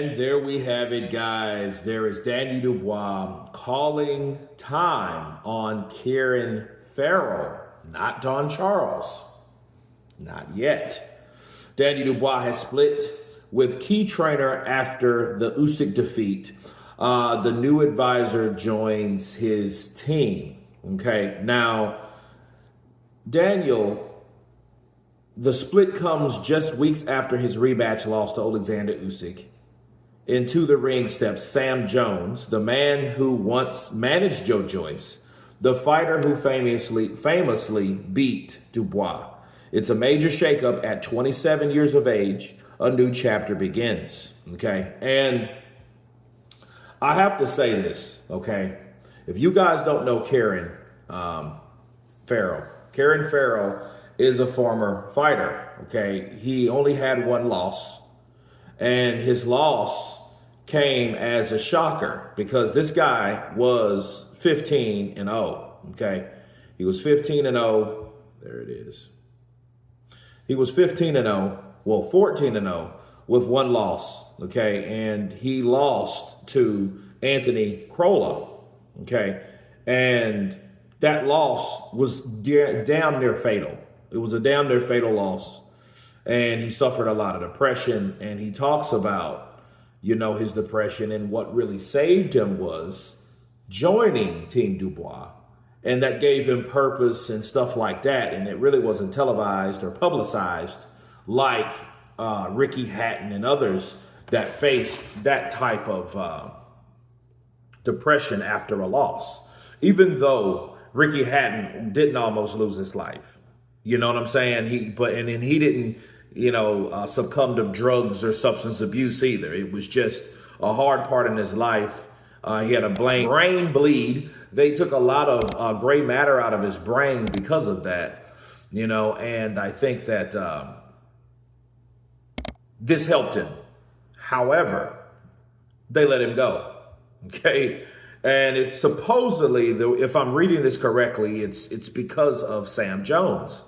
And there we have it, guys. There is Danny Dubois calling time on Kieran Ferrell, not Don Charles. Not yet. Danny Dubois has split with key trainer after the Usyk defeat. The new advisor joins his team. Okay, now, Daniel, the split comes just weeks after his rematch loss to Alexander Usyk. Into the ring steps Sam Jones, the man who once managed Joe Joyce, the fighter who famously beat Dubois. It's a major shakeup at 27 years of age. A new chapter begins, okay? And I have to say this, okay? If you guys don't know Kieran Ferrell is a former fighter, okay? He only had one loss, and his loss came as a shocker because this guy was 15-0, okay? He was 15-0. There it is. He was 15-0, well, 14-0 with one loss, okay? And he lost to Anthony Crolla, okay? And that loss was damn near fatal. It was a damn near fatal loss. And he suffered a lot of depression. And he talks about, his depression, and what really saved him was joining Team Dubois. And that gave him purpose and stuff like that. And it really wasn't televised or publicized like Ricky Hatton and others that faced that type of depression after a loss. Even though Ricky Hatton didn't almost lose his life. You know what I'm saying? He didn't, succumb to drugs or substance abuse either. It was just a hard part in his life. He had a brain bleed. They took a lot of gray matter out of his brain because of that, and I think that this helped him. However, they let him go, okay? And it's supposedly, if I'm reading this correctly, it's because of Sam Jones.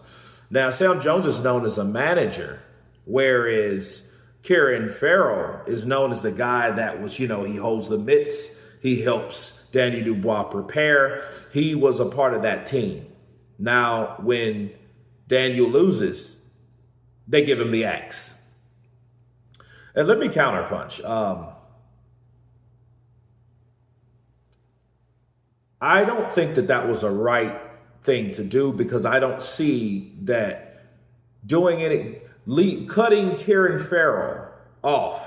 Now, Sam Jones is known as a manager, whereas Kieran Ferrell is known as the guy that was, he holds the mitts. He helps Danny Dubois prepare. He was a part of that team. Now, when Daniel loses, they give him the axe. And let me counterpunch. I don't think that was a right thing to do, because I don't see that doing it, cutting Kieran Ferrell off,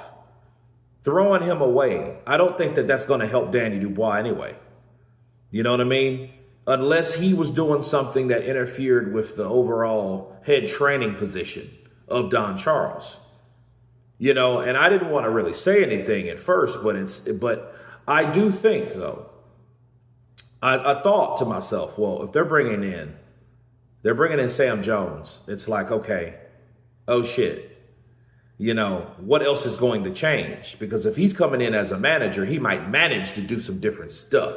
throwing him away. I don't think that that's going to help Danny Dubois anyway. You know what I mean? Unless he was doing something that interfered with the overall head training position of Don Charles. And I didn't want to really say anything at first, but I do think, though, I thought to myself, well, if they're bringing in Sam Jones, it's like, okay, oh shit, what else is going to change? Because if he's coming in as a manager, he might manage to do some different stuff,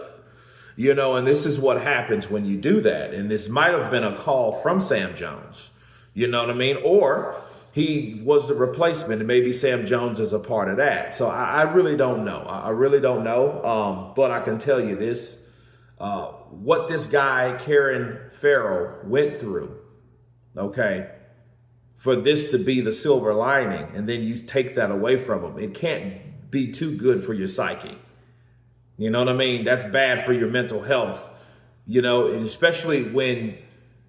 and this is what happens when you do that. And this might have been a call from Sam Jones, you know what I mean? Or he was the replacement, and maybe Sam Jones is a part of that. So I really don't know. I really don't know. But I can tell you this. What this guy, Kieran Ferrell, went through, okay, for this to be the silver lining, and then you take that away from him, it can't be too good for your psyche. You know what I mean? That's bad for your mental health, and especially when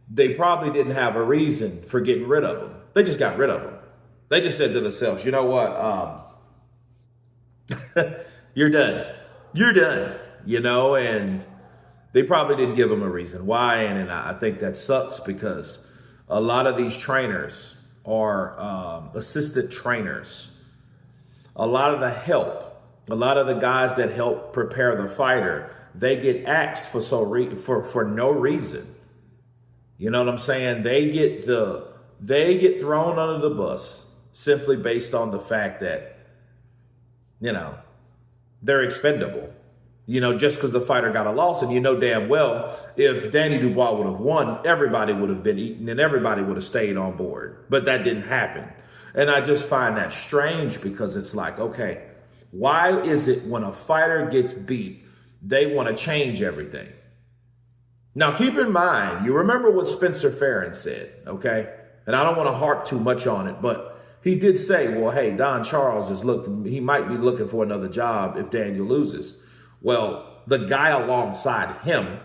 they probably didn't have a reason for getting rid of him. They just got rid of him. They just said to themselves, you know what, you're done. You're done, and they probably didn't give him a reason why, and I think that sucks, because a lot of these trainers are assistant trainers. A lot of the guys that help prepare the fighter, they get axed for no reason. You know what I'm saying? They get thrown under the bus simply based on the fact that, they're expendable. Just because the fighter got a loss. And damn well, if Danny Dubois would have won, everybody would have been eaten and everybody would have stayed on board. But that didn't happen. And I just find that strange, because it's like, okay, Why is it when a fighter gets beat, they want to change everything? Now, keep in mind, you remember what Spencer Ferrell said, okay? And I don't want to harp too much on it, but he did say, well, hey, Don Charles he might be looking for another job if Daniel loses. Well, the guy alongside him,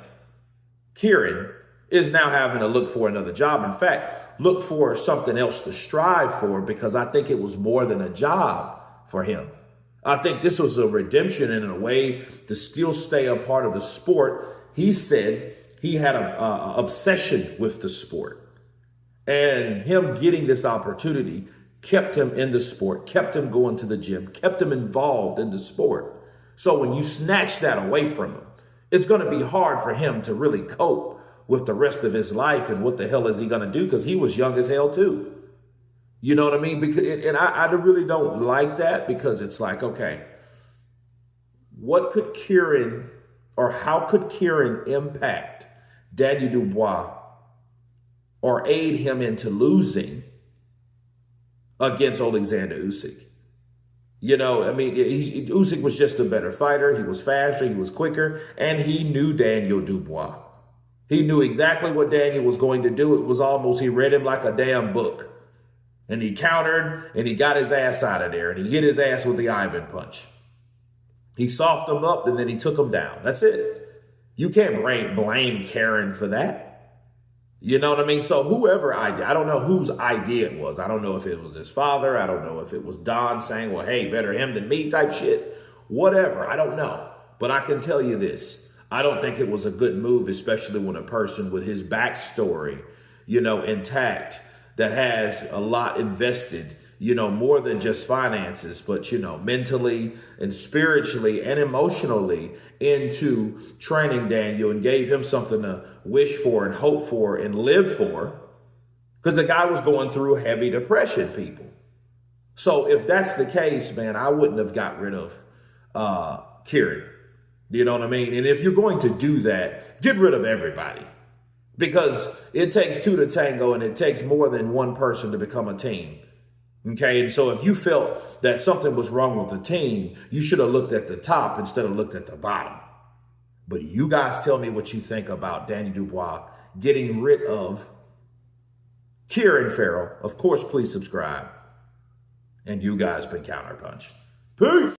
Kieran, is now having to look for another job. In fact, look for something else to strive for, because I think it was more than a job for him. I think this was a redemption in a way to still stay a part of the sport. He said he had an obsession with the sport, and him getting this opportunity kept him in the sport, kept him going to the gym, kept him involved in the sport. So when you snatch that away from him, it's going to be hard for him to really cope with the rest of his life. And what the hell is he going to do? Because he was young as hell too. You know what I mean? Because, and I really don't like that, because it's like, okay, what could Kieran, or how could Kieran impact Daniel Dubois or aid him into losing against Alexander Usyk? You know, I mean, Usyk was just a better fighter. He was faster, he was quicker, and he knew Daniel Dubois. He knew exactly what Daniel was going to do. It was almost, he read him like a damn book. And he countered, and he got his ass out of there, and he hit his ass with the Ivan punch. He softened him up, and then he took him down. That's it. You can't blame Kieran for that. You know what I mean? So whoever I don't know whose idea it was. I don't know if it was his father. I don't know if it was Don saying, well, hey, better him than me type shit. Whatever. I don't know. But I can tell you this. I don't think it was a good move, especially when a person with his backstory, you know, intact, that has a lot invested, you know, more than just finances, but, you know, mentally and spiritually and emotionally into training Daniel, and gave him something to wish for and hope for and live for, because the guy was going through heavy depression, people. So if that's the case, man, I wouldn't have got rid of Kieran. You know what I mean? And if you're going to do that, get rid of everybody. Because it takes two to tango, and it takes more than one person to become a team. Okay, and so if you felt that something was wrong with the team, you should have looked at the top instead of looked at the bottom. But you guys tell me what you think about Daniel Dubois getting rid of Kieran Ferrell. Of course, please subscribe. And you guys been Counterpunch. Peace.